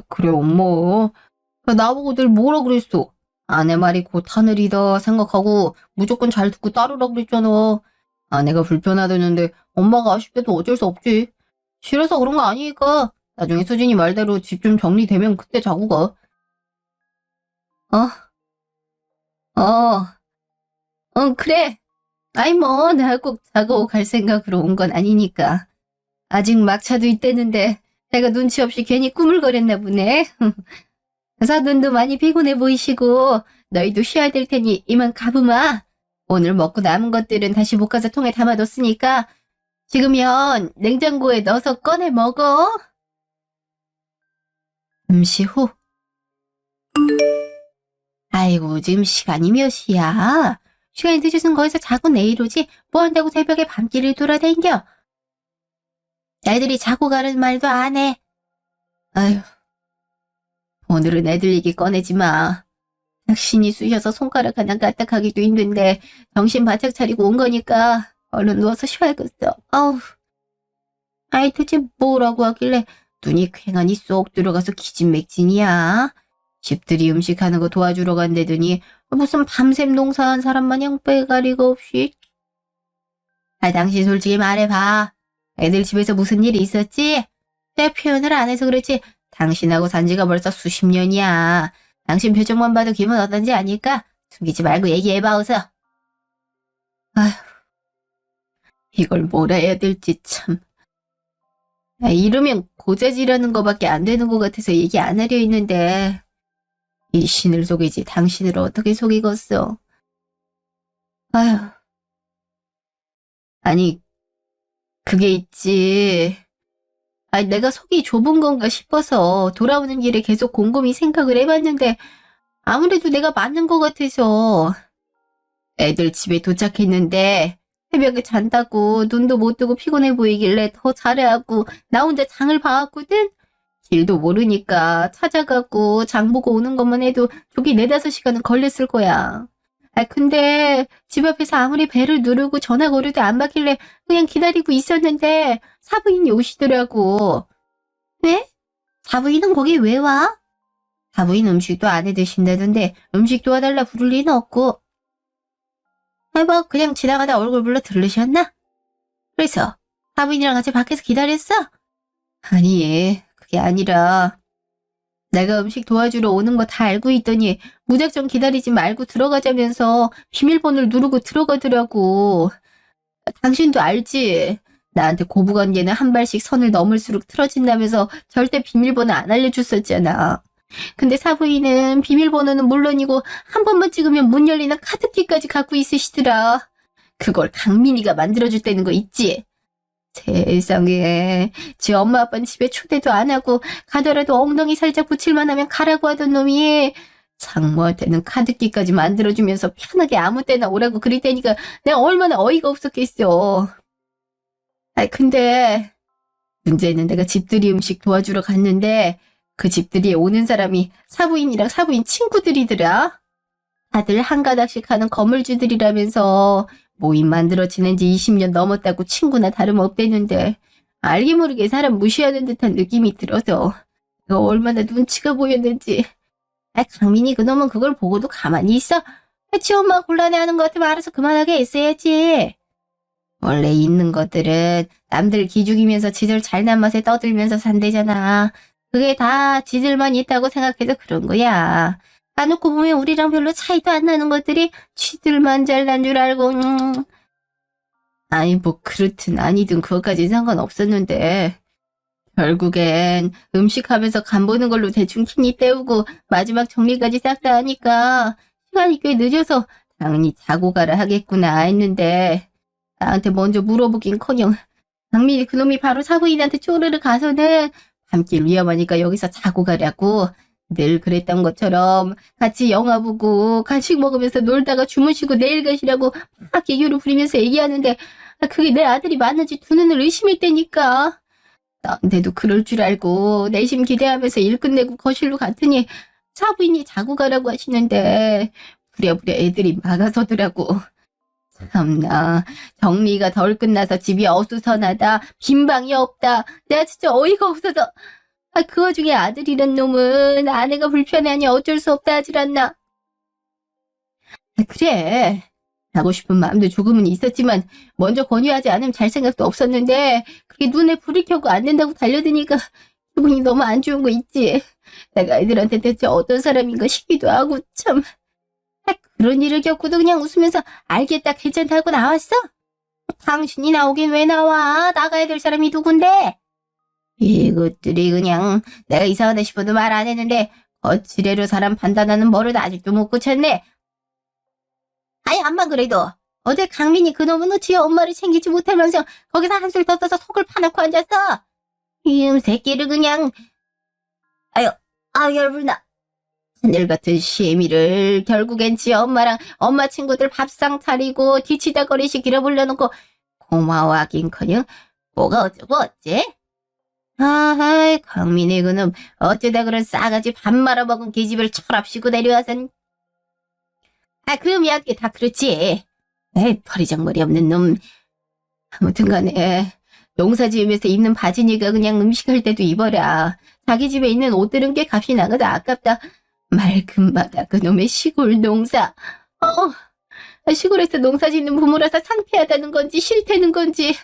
그래 엄마. 나보고 늘 뭐라 그랬어? 아내 말이 곧 하늘이다 생각하고 무조건 잘 듣고 따르라 그랬잖아. 아내가 불편하다는데 엄마가 아쉽대도 어쩔 수 없지. 싫어서 그런 거 아니니까 나중에 수진이 말대로 집 좀 정리되면 그때 자고 가. 그래. 아이 뭐 내가 꼭 자고 갈 생각으로 온 건 아니니까. 아직 막차도 있대는데 내가 눈치 없이 괜히 꾸물거렸나 보네. 사돈도 많이 피곤해 보이시고 너희도 쉬어야 될 테니 이만 가보마. 오늘 먹고 남은 것들은 다시 볶아서 통에 담아뒀으니까 지금면 냉장고에 넣어서 꺼내 먹어. 잠시 후. 아이고 지금 시간이 몇 시야? 시간이 늦어진 거에서 자고 내일 오지 뭐 한다고 새벽에 밤길을 돌아다녀. 애들이 자고 가는 말도 안 해. 아휴, 오늘은 애들 얘기 꺼내지 마. 당신이 쑤셔서 손가락 하나 까딱하기도 힘든데 정신 바짝 차리고 온 거니까 얼른 누워서 쉬어야겠어. 아우. 아이 대체 뭐라고 하길래 눈이 쾌간이 쏙 들어가서 기진맥진이야. 집들이 음식하는 거 도와주러 간다더니 무슨 밤샘 농사한 사람 마냥 빼가리가 없이. 당신 솔직히 말해봐. 애들 집에서 무슨 일이 있었지? 내 표현을 안 해서 그렇지 당신하고 산 지가 벌써 수십 년이야. 당신 표정만 봐도 기분 어떤지 아니까 숨기지 말고 얘기해봐 어서. 아휴, 이걸 뭐라 해야 될지 참. 이러면 고자질하는 거밖에 안 되는 것 같아서 얘기 안 하려 했는데 이 신을 속이지 당신을 어떻게 속이겠어. 아휴. 아니 그게 있지. 내가 속이 좁은 건가 싶어서 돌아오는 길에 계속 곰곰이 생각을 해봤는데 아무래도 내가 맞는 것 같아서. 애들 집에 도착했는데 새벽에 잔다고 눈도 못 뜨고 피곤해 보이길래 더 잘해하고 나 혼자 장을 봐왔거든. 길도 모르니까 찾아가고 장 보고 오는 것만 해도 저기 4-5시간은 걸렸을 거야. 근데 집 앞에서 아무리 배를 누르고 전화 걸어도 안 받길래 그냥 기다리고 있었는데 사부인이 오시더라고. 왜? 사부인은 거기 왜 와? 사부인 음식도 안 해 드신다던데 음식 도와달라 부를 리는 없고. 뭐 그냥 지나가다 얼굴 불러 들르셨나? 그래서 사부인이랑 같이 밖에서 기다렸어? 아니 그게 아니라 내가 음식 도와주러 오는 거 다 알고 있더니 무작정 기다리지 말고 들어가자면서 비밀번호를 누르고 들어가더라고. 당신도 알지? 나한테 고부관계는 한 발씩 선을 넘을수록 틀어진다면서 절대 비밀번호 안 알려줬었잖아. 근데 사부인은 비밀번호는 물론이고 한 번만 찍으면 문 열리는 카드키까지 갖고 있으시더라. 그걸 강민이가 만들어줬다는 거 있지? 세상에 지 엄마 아빠는 집에 초대도 안 하고 가더라도 엉덩이 살짝 붙일만 하면 가라고 하던 놈이 장모한테는 카드키까지 만들어주면서 편하게 아무 때나 오라고 그랬다니까 내가 얼마나 어이가 없었겠어. 근데 문제는 내가 집들이 음식 도와주러 갔는데 그 집들이에 오는 사람이 사부인이랑 사부인 친구들이더라. 다들 한 가닥씩 하는 거물주들이라면서 모임 만들어 지낸 지 20년 넘었다고 친구나 다름없대는데 알게 모르게 사람 무시하는 듯한 느낌이 들어서 내가 얼마나 눈치가 보였는지. 강민이 그놈은 그걸 보고도 가만히 있어? 지 엄마 곤란해하는 것 같으면 알아서 그만하게 했어야지. 원래 있는 것들은 남들 기죽이면서 지들 잘난 맛에 떠들면서 산대잖아. 그게 다 지들만 있다고 생각해서 그런 거야. 까놓고 보면 우리랑 별로 차이도 안 나는 것들이 지들만 잘난 줄 알고. 아니 뭐 그렇든 아니든 그것까진 상관없었는데 결국엔 음식하면서 간 보는 걸로 대충 끼니 때우고 마지막 정리까지 싹 다 하니까 시간이 꽤 늦어서 당연히 자고 가라 하겠구나 했는데 나한테 먼저 물어보긴커녕 장민이 그놈이 바로 사부인한테 쪼르르 가서는 밤길 위험하니까 여기서 자고 가라고 늘 그랬던 것처럼 같이 영화 보고 간식 먹으면서 놀다가 주무시고 내일 가시라고 막 애교를 부리면서 얘기하는데 그게 내 아들이 맞는지 두 눈을 의심했다니까. 나한테도 그럴 줄 알고 내심 기대하면서 일 끝내고 거실로 갔더니 사부인이 자고 가라고 하시는데 부랴부랴 애들이 막아서더라고. 참나 정리가 덜 끝나서 집이 어수선하다 빈 방이 없다 내가 진짜 어이가 없어서 그 와중에 아들이란 놈은 아내가 불편해하니 어쩔 수 없다 하질 않나. 그래 하고 싶은 마음도 조금은 있었지만 먼저 권유하지 않으면 잘 생각도 없었는데 그게 눈에 불을 켜고 안 된다고 달려드니까 기분이 너무 안 좋은 거 있지. 내가 애들한테 대체 어떤 사람인가 싶기도 하고 참. 그런 일을 겪고도 그냥 웃으면서 알겠다 괜찮다 하고 나왔어? 당신이 나오긴 왜 나와? 나가야 될 사람이 누군데? 이것들이 그냥 내가 이상하다 싶어도 말 안 했는데 거칠애로 사람 판단하는 버릇 아직도 못 고쳤네. 아니 암만 그래도 어제 강민이 그놈은 지 엄마를 챙기지 못하면서 거기서 한술 더 떠서 속을 파놓고 앉았어. 이놈 새끼를 그냥 열불나. 하늘 같은 시애미를 결국엔 지 엄마랑 엄마 친구들 밥상 차리고 뒤치다거리시 길어불려놓고 고마워하긴커녕 뭐가 어쩌고 어째? 아하이 강민이 그놈 어쩌다 그런 싸가지 밥 말아먹은 계집을 철없이고 내려와선 그 미약게 다 그렇지. 에이 버리장머리 없는 놈. 아무튼 간에 농사 지으면서 입는 바지니까 그냥 음식할 때도 입어라. 자기 집에 있는 옷들은 꽤 값이 나가다 아깝다. 맑은 바다 그놈의 시골 농사. 시골에서 농사 짓는 부모라서 창피하다는 건지 싫다는 건지.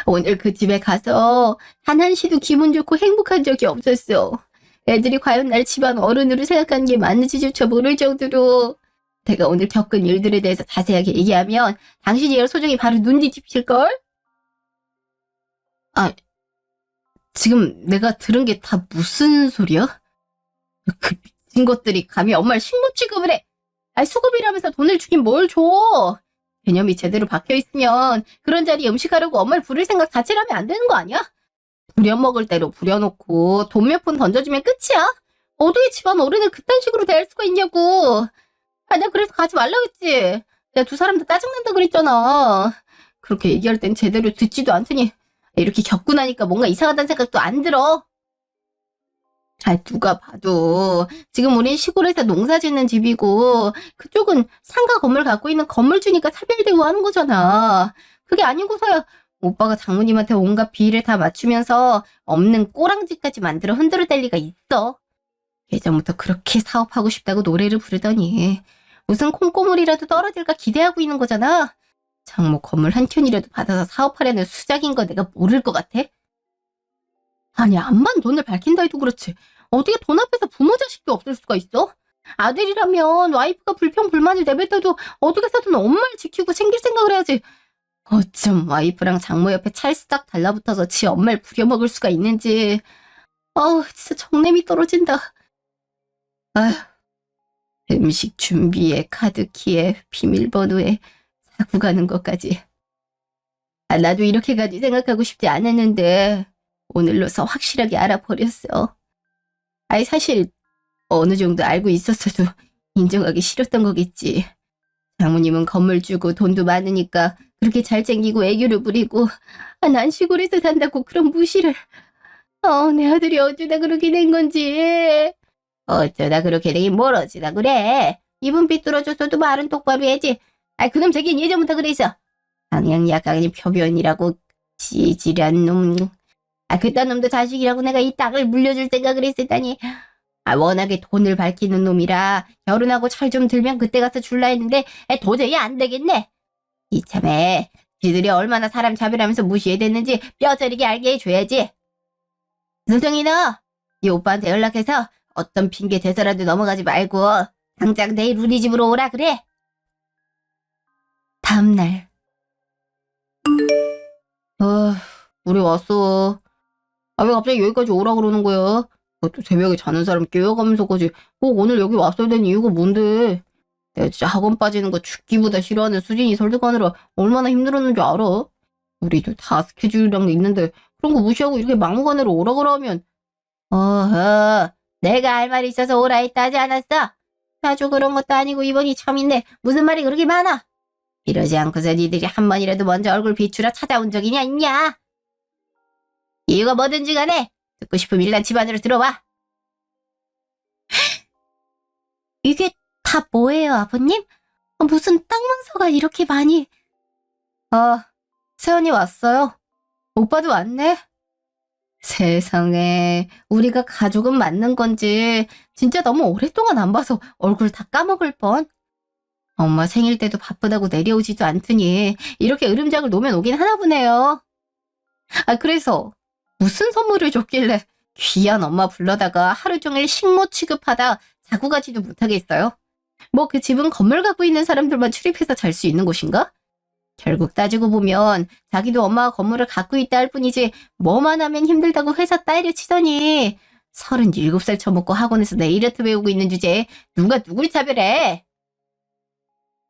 오늘 그 집에 가서 단 한시도 기분 좋고 행복한 적이 없었어. 애들이 과연 날 집안 어른으로 생각하는 게 맞는지조차 모를 정도로. 내가 오늘 겪은 일들에 대해서 자세하게 얘기하면 당신이 이런 소정이 바로 눈 뒤집힐걸? 지금 내가 들은 게 다 무슨 소리야? 그 미친 것들이 감히 엄마를 식모 취급을 해. 수급이라면서 돈을 주긴 뭘 줘. 개념이 제대로 박혀있으면 그런 자리에 음식하려고 엄마를 부릴 생각 자체를 하면 안 되는 거 아니야? 부려먹을 대로 부려놓고 돈 몇 푼 던져주면 끝이야. 어떻게 집안 어른을 그딴 식으로 대할 수가 있냐고. 내가 그래서 가지 말라고 했지. 내가 두 사람 다 짜증난다 그랬잖아. 그렇게 얘기할 땐 제대로 듣지도 않더니 이렇게 겪고 나니까 뭔가 이상하다는 생각도 안 들어. 누가 봐도 지금 우린 시골에서 농사 짓는 집이고 그쪽은 상가 건물 갖고 있는 건물주니까 차별 대우하는 거잖아. 그게 아니고서야 오빠가 장모님한테 온갖 비위를 다 맞추면서 없는 꼬랑지까지 만들어 흔들어 댈 리가 있어. 예전부터 그렇게 사업하고 싶다고 노래를 부르더니 무슨 콩고물이라도 떨어질까 기대하고 있는 거잖아. 장모 건물 한 켠이라도 받아서 사업하려는 수작인 거 내가 모를 것 같아? 아니 암만 돈을 밝힌다 해도 그렇지 어떻게 돈 앞에서 부모 자식도 없을 수가 있어? 아들이라면 와이프가 불평불만을 내뱉어도 어떻게 해서든 엄마를 지키고 챙길 생각을 해야지. 어쩜 와이프랑 장모 옆에 찰싹 달라붙어서 지 엄마를 부려먹을 수가 있는지. 진짜 정냄이 떨어진다. 음식 준비에 카드키에 비밀번호에 자고 가는 것까지. 나도 이렇게까지 생각하고 싶지 않았는데 오늘로서 확실하게 알아버렸어. 사실 어느 정도 알고 있었어도 인정하기 싫었던 거겠지. 장모님은 건물 주고 돈도 많으니까 그렇게 잘 챙기고 애교를 부리고 난 시골에서 산다고 그런 무시를. 내 아들이 어쩌다 그렇게 된 건지. 어쩌다 그렇게 되긴 뭘 어쩌다 그래. 입은 삐뚤어졌어도 말은 똑바로 해야지. 그놈 자기는 예전부터 그랬어. 방향 약간의 표변이라고 지질한 놈. 그딴 놈도 자식이라고 내가 이 땅을 물려줄 생각을 했었다니. 워낙에 돈을 밝히는 놈이라 결혼하고 철 좀 들면 그때 가서 줄라 했는데 도저히 안 되겠네. 이참에 지들이 얼마나 사람 차별하면서 무시해댔는지 뼈저리게 알게 해줘야지. 눈덩이 너, 네 오빠한테 연락해서 어떤 핑계 대서라도 넘어가지 말고 당장 내일 우리 집으로 오라 그래. 다음날. 우리 왔어. 왜 갑자기 여기까지 오라 그러는 거야? 그것도 새벽에 자는 사람 깨워가면서까지 꼭 오늘 여기 왔어야 되는 이유가 뭔데? 내가 진짜 학원 빠지는 거 죽기보다 싫어하는 수진이 설득하느라 얼마나 힘들었는지 알아? 우리도 다 스케줄이랑 있는데 그런 거 무시하고 이렇게 막무가내로 오라 그러면 내가 할 말이 있어서 오라 했다 하지 않았어? 아주 그런 것도 아니고 이번이 처음인데 무슨 말이 그렇게 많아? 이러지 않고서 니들이 한 번이라도 먼저 얼굴 비추러 찾아온 적이냐 있냐? 이유가 뭐든지 간에 듣고 싶으면 일단 집 안으로 들어와. 이게 다 뭐예요, 아버님? 무슨 땅 문서가 이렇게 많이... 세연이 왔어요. 오빠도 왔네. 세상에, 우리가 가족은 맞는 건지 진짜 너무 오랫동안 안 봐서 얼굴 다 까먹을 뻔. 엄마 생일 때도 바쁘다고 내려오지도 않더니 이렇게 으름장을 놓으면 오긴 하나 보네요. 그래서 무슨 선물을 줬길래 귀한 엄마 불러다가 하루 종일 식모 취급하다 자고 가지도 못하겠어요? 뭐 그 집은 건물 갖고 있는 사람들만 출입해서 잘 수 있는 곳인가? 결국 따지고 보면 자기도 엄마가 건물을 갖고 있다 할 뿐이지 뭐만 하면 힘들다고 회사 따위를 치더니 37살 처먹고 학원에서 네일아트 배우고 있는 주제에 누가 누굴 차별해?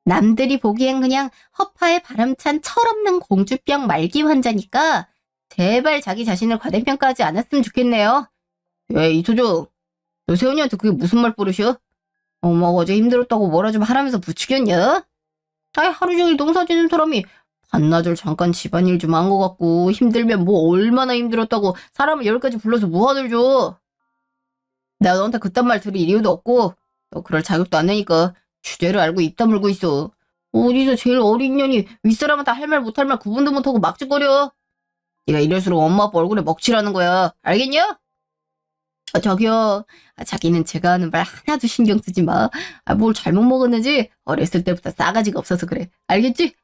남들이 보기엔 그냥 허파에 바람찬 철없는 공주병 말기 환자니까 제발 자기 자신을 과대평가하지 않았으면 좋겠네요. 이소정, 너 세훈이한테 그게 무슨 말버릇이야? 엄마가 어제 힘들었다고 뭐라 좀 하라면서 부추겼냐? 하루 종일 농사 짓는 사람이 반나절 잠깐 집안일 좀 한 것 같고 힘들면 뭐 얼마나 힘들었다고 사람을 10가지 불러서 무한을 줘. 내가 너한테 그딴 말 들을 이유도 없고 너 그럴 자격도 안 되니까 주제를 알고 입 다물고 있어. 어디서 제일 어린 년이 윗사람한테 할 말 못할 말 구분도 못하고 막짓거려. 네가 이럴수록 엄마 아빠 얼굴에 먹칠하는 거야. 알겠냐? 저기요. 자기는 제가 하는 말 하나도 신경 쓰지 마. 뭘 잘못 먹었는지 어렸을 때부터 싸가지가 없어서 그래. 알겠지?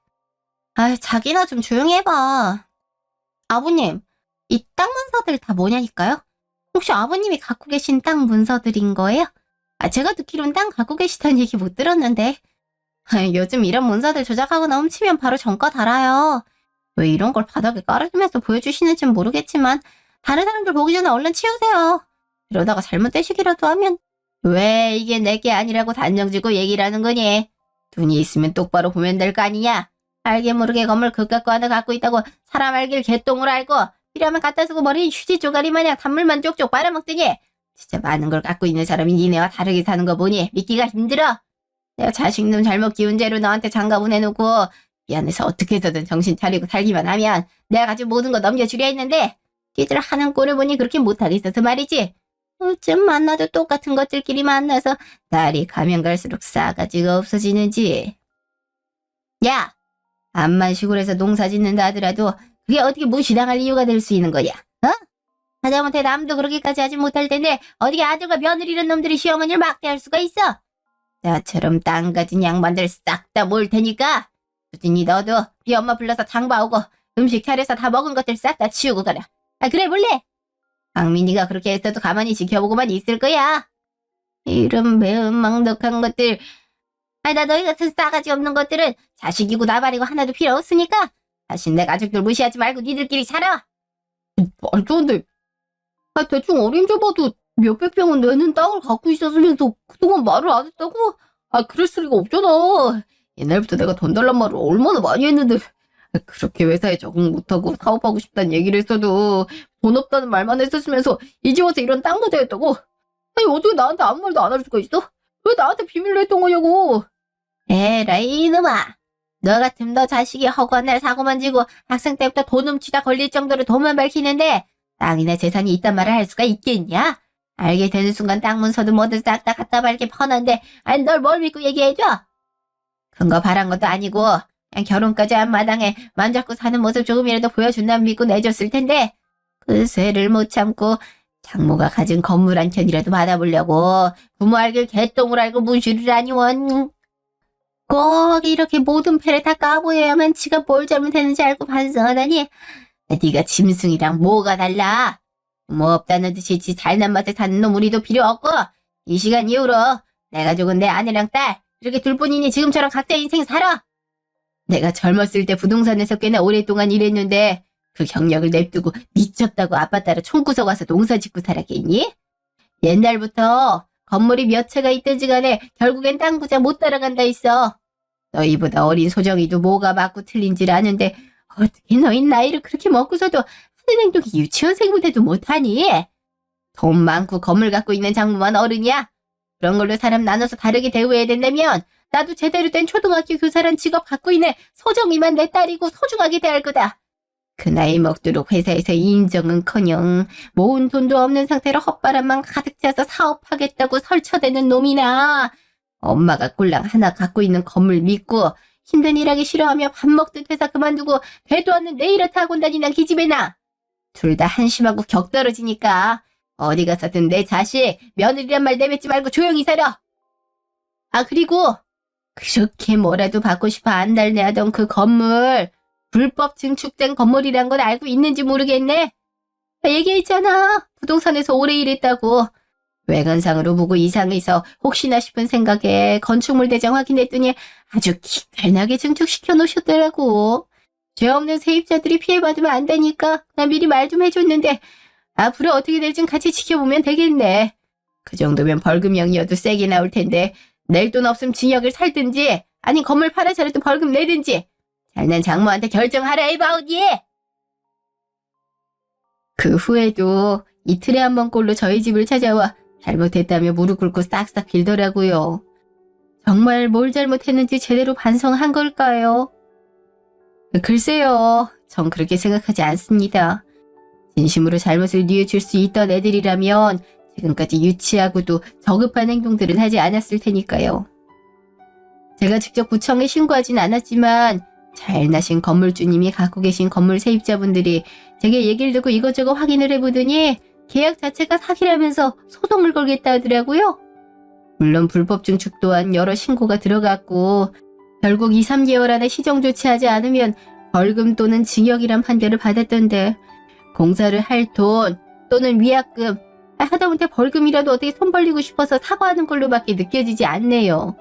자기나 좀 조용히 해봐. 아버님, 이 땅 문서들 다 뭐냐니까요? 혹시 아버님이 갖고 계신 땅 문서들인 거예요? 제가 듣기론 땅 갖고 계시다는 얘기 못 들었는데. 요즘 이런 문서들 조작하거나 훔치면 바로 전과 달아요. 왜 이런 걸 바닥에 깔아두면서 보여주시는지는 모르겠지만 다른 사람들 보기 전에 얼른 치우세요. 이러다가 잘못되시기라도 하면 왜 이게 내게 아니라고 단정짓고 얘기를 하는 거니? 눈이 있으면 똑바로 보면 될 거 아니냐? 알게 모르게 건물 그깟 거 하나 갖고 있다고 사람 알길 개똥으로 알고 필요하면 갖다 쓰고 머리는 휴지 쪼가리 마냥 단물만 쪽쪽 빨아먹더니 진짜 많은 걸 갖고 있는 사람이 니네와 다르게 사는 거 보니 믿기가 힘들어. 내가 자식놈 잘못 기운 죄로 너한테 장가 보내놓고 미안해서 어떻게 해서든 정신 차리고 살기만 하면 내가 가진 모든 거 넘겨주려 했는데 니들 하는 꼴을 보니 그렇게 못하겠어서 말이지. 어쩜 만나도 똑같은 것들끼리 만나서 날이 가면 갈수록 싸가지가 없어지는지. 야! 암만 시골에서 농사 짓는다 하더라도 그게 어떻게 무시당할 이유가 될 수 있는 거냐? 하다못해 남도 그렇게까지 하지 못할 텐데 어떻게 아들과 며느리 이런 놈들이 시어머니를 막대할 수가 있어? 나처럼 땅 가진 양반들 싹 다 모을 테니까 수진이 너도 네 엄마 불러서 장 봐오고 음식 차려서 다 먹은 것들 싹 다 치우고 가라. 그래 볼래? 박민이가 그렇게 했어도 가만히 지켜보고만 있을 거야. 이런 매운망덕한 것들. 나 너희 같은 싸가지 없는 것들은 자식이고 나발이고 하나도 필요 없으니까 다신 내 가족들 무시하지 말고 니들끼리 살아. 말도 안 돼. 대충 어림잡아도 몇백 평은 내는 땅을 갖고 있었으면서 그동안 말을 안 했다고? 그랬을 리가 없잖아. 옛날부터 내가 돈 달란 말을 얼마나 많이 했는데 그렇게 회사에 적응 못하고 사업하고 싶다는 얘기를 했어도 돈 없다는 말만 했었으면서 이제 와서 이런 땅 부자 했다고? 어떻게 나한테 아무 말도 안 할 수가 있어? 왜 나한테 비밀로 했던 거냐고. 에라이 이놈아. 너 같으면 너 자식이 허구한 날 사고만 지고 학생 때부터 돈 훔치다 걸릴 정도로 돈만 밝히는데 땅이나 재산이 있단 말을 할 수가 있겠냐? 알게 되는 순간 땅 문서도 뭐든 싹 다 갖다 밝게 퍼는데 널 뭘 믿고 얘기해줘? 큰 거 바란 것도 아니고 그냥 결혼까지 한 마당에 맘 잡고 사는 모습 조금이라도 보여준다면 믿고 내줬을 텐데 그 쇠를 못 참고 장모가 가진 건물 한 켠이라도 받아보려고 부모 알길 개똥을 알고 무시를 하니 원. 꼭 이렇게 모든 패를 다 까보여야만 지가 뭘 잘못했는지 알고 반성하다니. 네가 짐승이랑 뭐가 달라? 부모 없다는 듯이 지 잘난 맛에 사는 놈 우리도 필요 없고 이 시간 이후로 내 가족은 내 아내랑 딸 이렇게 둘뿐이니 지금처럼 각자 인생 살아. 내가 젊었을 때 부동산에서 꽤나 오랫동안 일했는데 그 경력을 냅두고 미쳤다고 아빠 따라 총구석 와서 농사 짓고 살았겠니? 옛날부터 건물이 몇 채가 있든지 간에 결국엔 땅 부자 못 따라간다 있어. 너희보다 어린 소정이도 뭐가 맞고 틀린지를 아는데 어떻게 너희 나이를 그렇게 먹고서도 하는 행동이 유치원생보다도 못하니? 돈 많고 건물 갖고 있는 장모만 어른이야. 그런 걸로 사람 나눠서 다르게 대우해야 된다면 나도 제대로 된 초등학교 교사란 직업 갖고 있는 소정이만 내 딸이고 소중하게 대할 거다. 그 나이 먹도록 회사에서 인정은커녕 모은 돈도 없는 상태로 헛바람만 가득 차서 사업하겠다고 설쳐대는 놈이나 엄마가 꼴랑 하나 갖고 있는 건물 믿고 힘든 일하기 싫어하며 밥 먹듯 회사 그만두고 배도 않는 네일아트 학원 다니는 기집애나 둘 다 한심하고 격떨어지니까 어디 가서든 내 자식 며느리란 말 내뱉지 말고 조용히 살아. 아 그리고 그렇게 뭐라도 받고 싶어 안달내하던 그 건물 불법 증축된 건물이란 건 알고 있는지 모르겠네. 얘기했잖아. 부동산에서 오래 일했다고. 외관상으로 보고 이상해서 혹시나 싶은 생각에 건축물 대장 확인했더니 아주 기깔나게 증축시켜 놓으셨더라고. 죄 없는 세입자들이 피해받으면 안 되니까 나 미리 말 좀 해줬는데 앞으로 어떻게 될진 같이 지켜보면 되겠네. 그 정도면 벌금형이어도 세게 나올 텐데 낼 돈 없음 징역을 살든지 아니 건물 팔아서라도 벌금 내든지 잘난 장모한테 결정하라 해봐 어디. 그 후에도 이틀에 한 번 꼴로 저희 집을 찾아와 잘못했다며 무릎 꿇고 싹싹 빌더라고요. 정말 뭘 잘못했는지 제대로 반성한 걸까요? 글쎄요. 전 그렇게 생각하지 않습니다. 진심으로 잘못을 뉘우칠 수 있던 애들이라면 지금까지 유치하고도 저급한 행동들은 하지 않았을 테니까요. 제가 직접 구청에 신고하진 않았지만 잘나신 건물주님이 갖고 계신 건물 세입자분들이 제게 얘기를 듣고 이것저것 확인을 해보더니 계약 자체가 사기라면서 소송을 걸겠다 하더라고요. 물론 불법 증축 또한 여러 신고가 들어갔고 결국 2, 3개월 안에 시정 조치하지 않으면 벌금 또는 징역이란 판결을 받았던데 공사를 할 돈 또는 위약금 하다못해 벌금이라도 어떻게 손 벌리고 싶어서 사과하는 걸로밖에 느껴지지 않네요.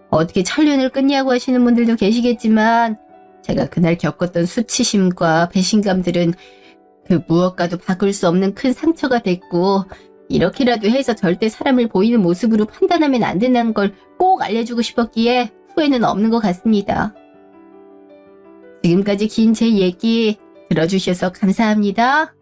어떻게 천륜을 끊냐고 하시는 분들도 계시겠지만 제가 그날 겪었던 수치심과 배신감들은 그 무엇과도 바꿀 수 없는 큰 상처가 됐고 이렇게라도 해서 절대 사람을 보이는 모습으로 판단하면 안 된다는 걸 꼭 알려주고 싶었기에 후회는 없는 것 같습니다. 지금까지 긴 제 얘기 들어주셔서 감사합니다.